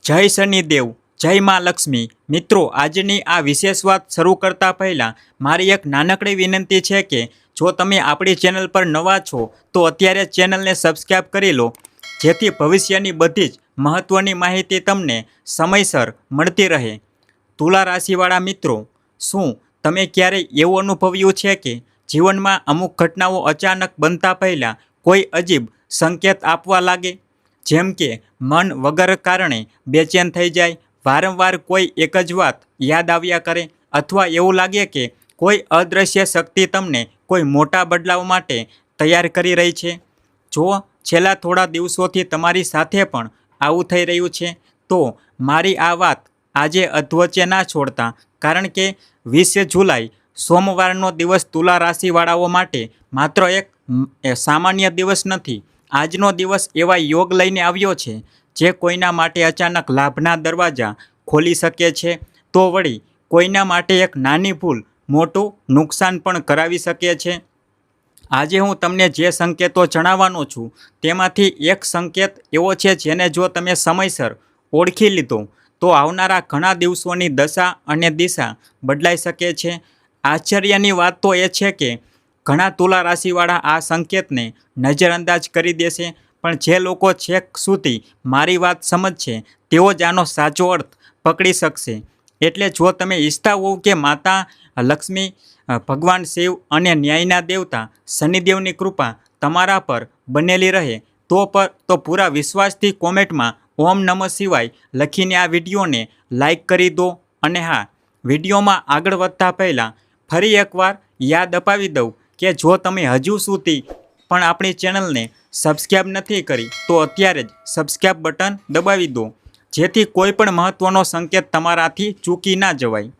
જય શનિદેવ, જય માં લક્ષ્મી। મિત્રો, આજની આ વિશેષ વાત શરૂ કરતા પહેલાં મારી એક નાનકડી વિનંતી છે કે જો તમે આપણી ચેનલ પર નવા છો તો અત્યારે ચેનલને સબસ્ક્રાઈબ કરી લો, જેથી ભવિષ્યની બધી જ મહત્ત્વની માહિતી તમને સમયસર મળતી રહે। તુલા રાશિવાળા મિત્રો, શું તમે ક્યારેય એવું અનુભવ્યું છે કે જીવનમાં અમુક ઘટનાઓ અચાનક બનતા પહેલાં કોઈ અજીબ સંકેત આપવા લાગે? જેમ કે મન વગર કારણે બેચેન થઈ જાય, વારંવાર કોઈ એક જ વાત યાદ આવ્યા કરે, અથવા એવું લાગે કે કોઈ અદૃશ્ય શક્તિ તમને કોઈ મોટા બદલાવ માટે તૈયાર કરી રહી છે? જો છેલ્લા થોડા દિવસોથી તમારી સાથે પણ આવું થઈ રહ્યું છે, તો મારી આ વાત આજે અધવચ્ચે ના છોડતા, કારણ કે 20 જુલાઈ સોમવારનો દિવસ તુલા રાશિવાળાઓ માટે માત્ર એક સામાન્ય દિવસ નથી। આજનો દિવસ એવા યોગ લઈને આવ્યો છે જે કોઈના માટે અચાનક લાભના દરવાજા ખોલી શકે છે, તો વળી કોઈના માટે એક નાની ભૂલ મોટું નુકસાન પણ કરાવી શકે છે। આજે હું તમને જે સંકેતો જણાવવાનો છું તેમાંથી એક સંકેત એવો છે જેને જો તમે સમયસર ઓળખી લીધો તો આવનારા ઘણા દિવસોની દશા અને દિશા બદલાઈ શકે છે। આશ્ચર્યની વાત તો એ છે કે ઘણા તુલા રાશિવાળા આ સંકેતને નજરઅંદાજ કરી દેશે, પણ જે લોકો છેક સુધી મારી વાત સમજશે તેઓ જ આનો સાચો અર્થ પકડી શકશે। એટલે જો તમે ઈચ્છતા હોવ કે માતા લક્ષ્મી, ભગવાન શિવ અને ન્યાયના દેવતા શનિદેવની કૃપા તમારા પર બનેલી રહે, તો પૂરા વિશ્વાસથી કોમેન્ટમાં ઓમ નમઃ શિવાય લખીને આ વિડીયોને લાઈક કરી દો। અને હા, વિડીયોમાં આગળ વધતા પહેલાં ફરી એકવાર યાદ અપાવી દઉં કે જો તમે હજુ સુધી પણ આપણી ચેનલને સબસ્ક્રાઈબ નથી કરી તો અત્યારે જ સબસ્ક્રાઈબ બટન દબાવી દો, જેથી કોઈ પણ મહત્ત્વનો સંકેત તમારાથી ચૂકી ના જવાય।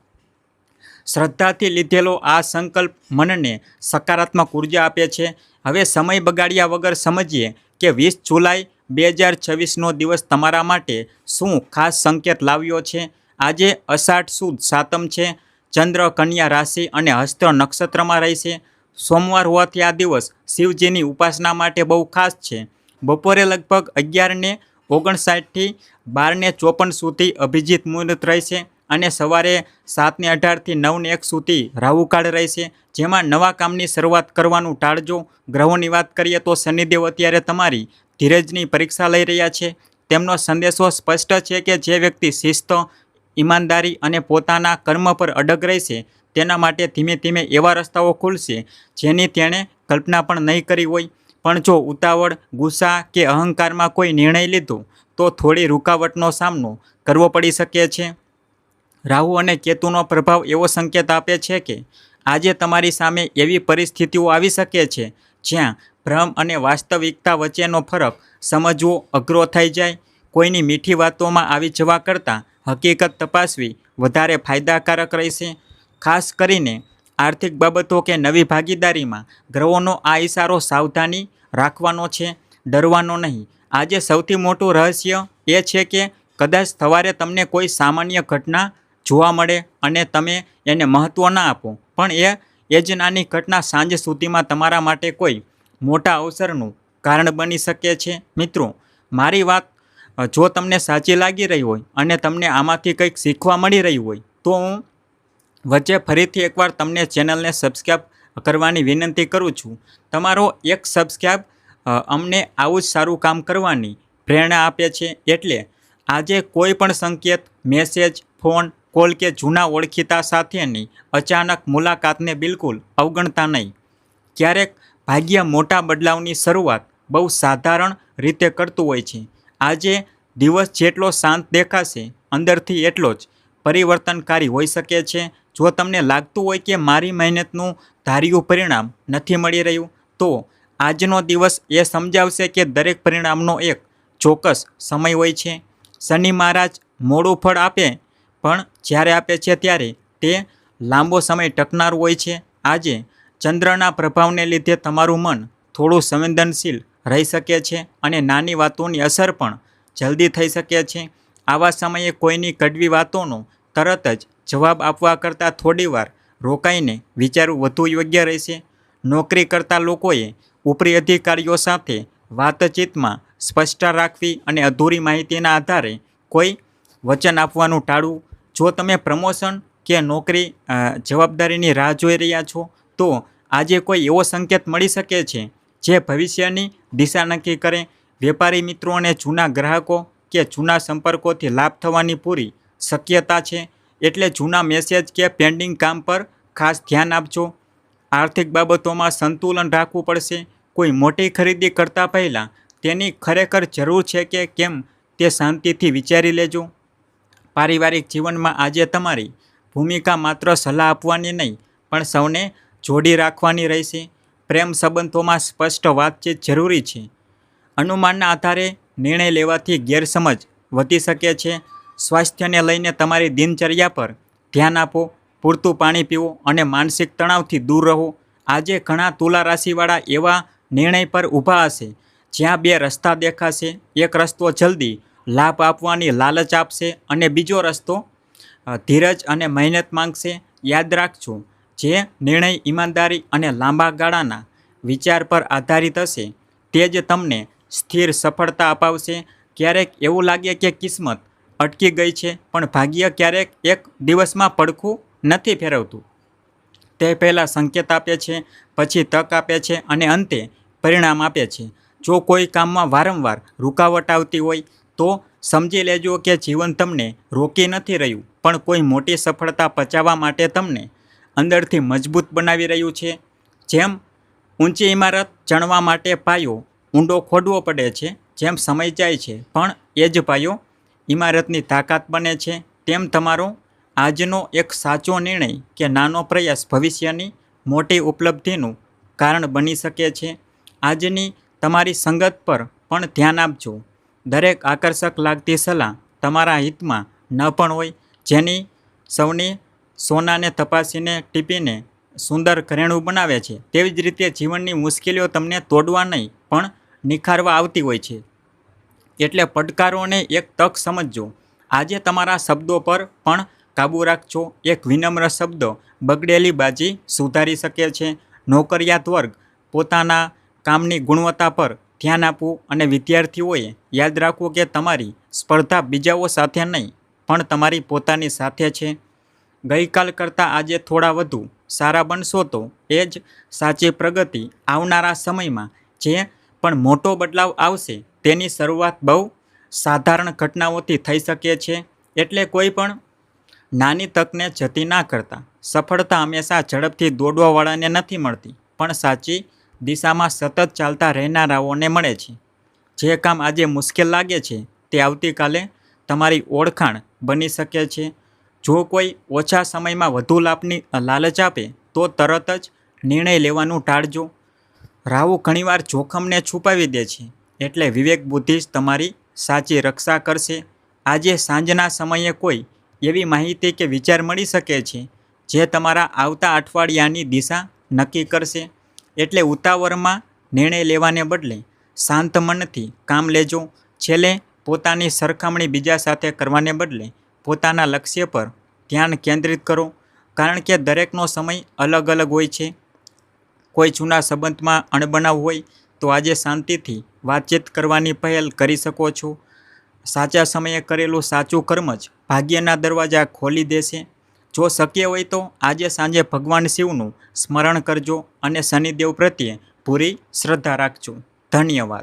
શ્રદ્ધાથી લીધેલો આ સંકલ્પ મનને સકારાત્મક ઉર્જા આપે છે। હવે સમય બગાડ્યા વગર સમજીએ કે 20 જુલાઈ 2026નો દિવસ તમારા માટે શું ખાસ સંકેત લાવ્યો છે। આજે અષાઢ સુદ સાતમ છે, ચંદ્ર કન્યા રાશિ અને હસ્ત નક્ષત્રમાં રહેશે। સોમવાર હોવાથી આ દિવસ શિવજીની ઉપાસના માટે બહુ ખાસ છે। બપોરે લગભગ 11:59થી 12:54 સુધી અભિજીત મુહૂર્ત રહેશે અને સવારે 7:18થી 9:01 સુધી રાહુકાળ રહેશે, જેમાં નવા કામની શરૂઆત કરવાનું ટાળજો। ગ્રહોની વાત કરીએ તો શનિદેવ અત્યારે તમારી ધીરજની પરીક્ષા લઈ રહ્યા છે। તેમનો સંદેશો સ્પષ્ટ છે કે જે વ્યક્તિ શિસ્ત, ઈમાનદારી અને પોતાના કર્મ પર અડગ રહેશે તેના માટે ધીમે ધીમે એવા રસ્તાઓ ખુલશે જેની તેણે કલ્પના પણ નહીં કરી હોય। પણ જો ઉતાવળ, ગુસ્સા કે અહંકારમાં કોઈ નિર્ણય લીધો તો થોડી રૂકાવટનો સામનો કરવો પડી શકે છે। રાહુ અને કેતુનો પ્રભાવ એવો સંકેત આપે છે કે આજે તમારી સામે એવી પરિસ્થિતિઓ આવી શકે છે જ્યાં ભ્રમ અને વાસ્તવિકતા વચ્ચેનો ફરક સમજવો અઘરો થઈ જાય। કોઈની મીઠી વાતોમાં આવી જવા કરતાં હકીકત તપાસવી વધારે ફાયદાકારક રહેશે। ખાસ કરીને આર્થિક બાબતો કે નવી ભાગીદારીમાં ગ્રહોનો આ ઇશારો સાવધાની રાખવાનો છે, ડરવાનો નહીં। આજે સૌથી મોટું રહસ્ય એ છે કે કદાચ સવારે તમને કોઈ સામાન્ય ઘટના જોવા મળે અને તમે એને મહત્ત્વ ના આપો, પણ એ જ નાની ઘટના સાંજ સુધીમાં તમારા માટે કોઈ મોટા અવસરનું કારણ બની શકે છે। મિત્રો, મારી વાત જો તમને સાચી લાગી રહી હોય અને તમને આમાંથી કંઈક શીખવા મળી રહ્યું હોય તો હું વચ્ચે ફરીથી એકવાર તમને ચેનલને સબસ્ક્રાઈબ કરવાની વિનંતી કરું છું। તમારો એક સબસ્ક્રાઈબ અમને આવું જ સારું કામ કરવાની પ્રેરણા આપે છે। એટલે આજે કોઈ પણ સંકેત, મેસેજ, ફોન કોલ કે જૂના ઓળખીતા સાથેની અચાનક મુલાકાતને બિલકુલ અવગણતા નહીં। ક્યારેક ભાગ્ય મોટા બદલાવની શરૂઆત બહુ સાધારણ રીતે કરતું હોય છે। આજે દિવસ જેટલો શાંત દેખાશે, અંદરથી એટલો જ પરિવર્તનકારી હોઈ શકે છે। જો તમને લાગતું હોય કે મારી મહેનતનું ધાર્યું પરિણામ નથી મળી રહ્યું, તો આજનો દિવસ એ સમજાવશે કે દરેક પરિણામનો એક ચોક્કસ સમય હોય છે। શનિ મહારાજ મોડું ફળ આપે, પણ જ્યારે આપે છે ત્યારે તે લાંબો સમય ટકનારું હોય છે। આજે ચંદ્રના પ્રભાવને લીધે તમારું મન થોડું સંવેદનશીલ રહી શકે છે અને નાની વાતોની અસર પણ જલ્દી થઈ શકે છે। આવા સમયે કોઈની કડવી વાતોનો તરત જ જવાબ આપવા કરતાં થોડીવાર રોકાઈને વિચારવું વધુ યોગ્ય રહેશે। નોકરી કરતા લોકોએ ઉપરી અધિકારીઓ સાથે વાતચીતમાં સ્પષ્ટતા રાખવી અને અધૂરી માહિતીના આધારે કોઈ વચન આપવાનું ટાળવું. જો તમે પ્રમોશન કે નોકરી જવાબદારીની રાહ જોઈ રહ્યા છો તો આજે કોઈ એવો સંકેત મળી શકે છે જે ભવિષ્યની દિશા નક્કી કરે. વેપારી મિત્રો અને જૂના ગ્રાહકો કે જૂના સંપર્કોથી લાભ થવાની પૂરી શક્યતા છે. એટલે જૂના મેસેજ કે પેન્ડિંગ કામ પર ખાસ ધ્યાન આપજો. આર્થિક બાબતોમાં સંતુલન રાખવું પડશે. કોઈ મોટી ખરીદી કરતાં પહેલાં તેની ખરેખર જરૂર છે કે કેમ તે શાંતિથી વિચારી લેજો. પારિવારિક જીવનમાં આજે તમારી ભૂમિકા માત્ર સલાહ આપવાની નહીં પણ સૌને જોડી રાખવાની રહેશે. પ્રેમ સંબંધોમાં સ્પષ્ટ વાતચીત જરૂરી છે. અનુમાનના આધારે નિર્ણય લેવાથી ગેરસમજ વધી શકે છે. સ્વાસ્થ્યને લઈને તમારી દિનચર્યા પર ધ્યાન આપો. પૂરતું પાણી પીવો અને માનસિક તણાવથી દૂર રહો. આજે ઘણા તુલા રાશિવાળા એવા નિર્ણય પર ઊભા હશે જ્યાં બે રસ્તા દેખાશે. એક રસ્તો જલ્દી લાભ આપવાની લાલચ આપશે અને બીજો રસ્તો ધીરજ અને મહેનત માંગશે. યાદ રાખજો, જે નિર્ણય ઈમાનદારી અને લાંબા ગાળાના વિચાર પર આધારિત હશે તે જ તમને સ્થિર સફળતા અપાવશે. ક્યારેક એવું લાગે કે કિસ્મત અટકી ગઈ છે, પણ ભાગ્ય ક્યારેક એક દિવસમાં પડખું નથી ફેરવતું. તે પહેલાં સંકેત આપે છે, પછી તક આપે છે અને અંતે પરિણામ આપે છે. જો કોઈ કામમાં વારંવાર રૂકાવટ આવતી હોય તો સમજી લેજો કે જીવન તમને રોકી નથી રહ્યું, પણ કોઈ મોટી સફળતા પચાવવા માટે તમને અંદરથી મજબૂત બનાવી રહ્યું છે. જેમ ઊંચી ઇમારત ચણવા માટે પાયો ઊંડો ખોદવો પડે છે, જેમ સમય જાય છે પણ એ જ પાયો ઇમારતની તાકાત બને છે, તેમ તમારો આજનો એક સાચો નિર્ણય કે નાનો પ્રયાસ ભવિષ્યની મોટી ઉપલબ્ધિનું કારણ બની શકે છે. આજની તમારી સંગત પર પણ ધ્યાન આપજો. દરેક આકર્ષક લાગતી સલાહ તમારા હિતમાં ન પણ હોય. જેની સૌની સોનાને તપાસીને ટીપીને સુંદર ઘરેણું બનાવે છે, તેવી જ રીતે જીવનની મુશ્કેલીઓ તમને તોડવા નહીં પણ નિખારવા આવતી હોય છે. એટલે પડકારોને એક તક સમજજો. આજે તમારા શબ્દો પર પણ કાબૂ રાખજો. એક વિનમ્ર શબ્દ બગડેલી બાજી સુધારી શકે છે. નોકરિયાત વર્ગ પોતાના કામની ગુણવત્તા પર ધ્યાન આપવું અને વિદ્યાર્થીઓએ યાદ રાખવું કે તમારી સ્પર્ધા બીજાઓ સાથે નહીં પણ તમારી પોતાની સાથે છે. ગઈકાલ કરતાં આજે થોડા વધુ સારા બનશો તો એ જ સાચી પ્રગતિ. આવનારા સમયમાં જે પણ મોટો બદલાવ આવશે તેની શરૂઆત બહુ સાધારણ ઘટનાઓથી થઈ શકે છે. એટલે કોઈ પણ નાની તકને જતી ના કરતા. સફળતા હંમેશા ઝડપથી દોડવાવાળાને નથી મળતી, પણ સાચી દિશામાં સતત ચાલતા રહેનારાઓને મળે છે. જે કામ આજે મુશ્કેલ લાગે છે તે આવતીકાલે તમારી ઓળખાણ બની શકે છે. જો કોઈ ઓછા સમયમાં વધુ લાભની લાલચ આપે તો તરત જ નિર્ણય લેવાનું ટાળજો. રાહુ ઘણીવાર જોખમને છુપાવી દે છે, એટલે વિવેક બુદ્ધિ જ તમારી સાચી રક્ષા કરશે. આજે સાંજના સમયે કોઈ એવી માહિતી કે વિચાર મળી શકે છે જે તમારા આવતા અઠવાડિયાની દિશા નક્કી કરશે. એટલે ઉતાવળમાં નિર્ણય લેવાને બદલે શાંત મનથી કામ લેજો. છેલ્લે પોતાની સરખામણી બીજા સાથે કરવાને બદલે પોતાના લક્ષ્ય પર ધ્યાન કેન્દ્રિત કરો, કારણ કે દરેકનો સમય અલગ અલગ હોય છે. કોઈ જૂના સંબંધમાં અણબનાવ હોય તો આજે શાંતિથી વાતચીત કરવાની પહેલ કરી શકો છો. સાચા સમયે કરેલું સાચું કર્મ જ ભાગ્યના દરવાજા ખોલી દેશે. જો શક્ય હોય તો આજે સાંજે ભગવાન શિવનું સ્મરણ કરજો અને શનિદેવ પ્રત્યે પૂરી શ્રદ્ધા રાખજો. ધન્યવાદ.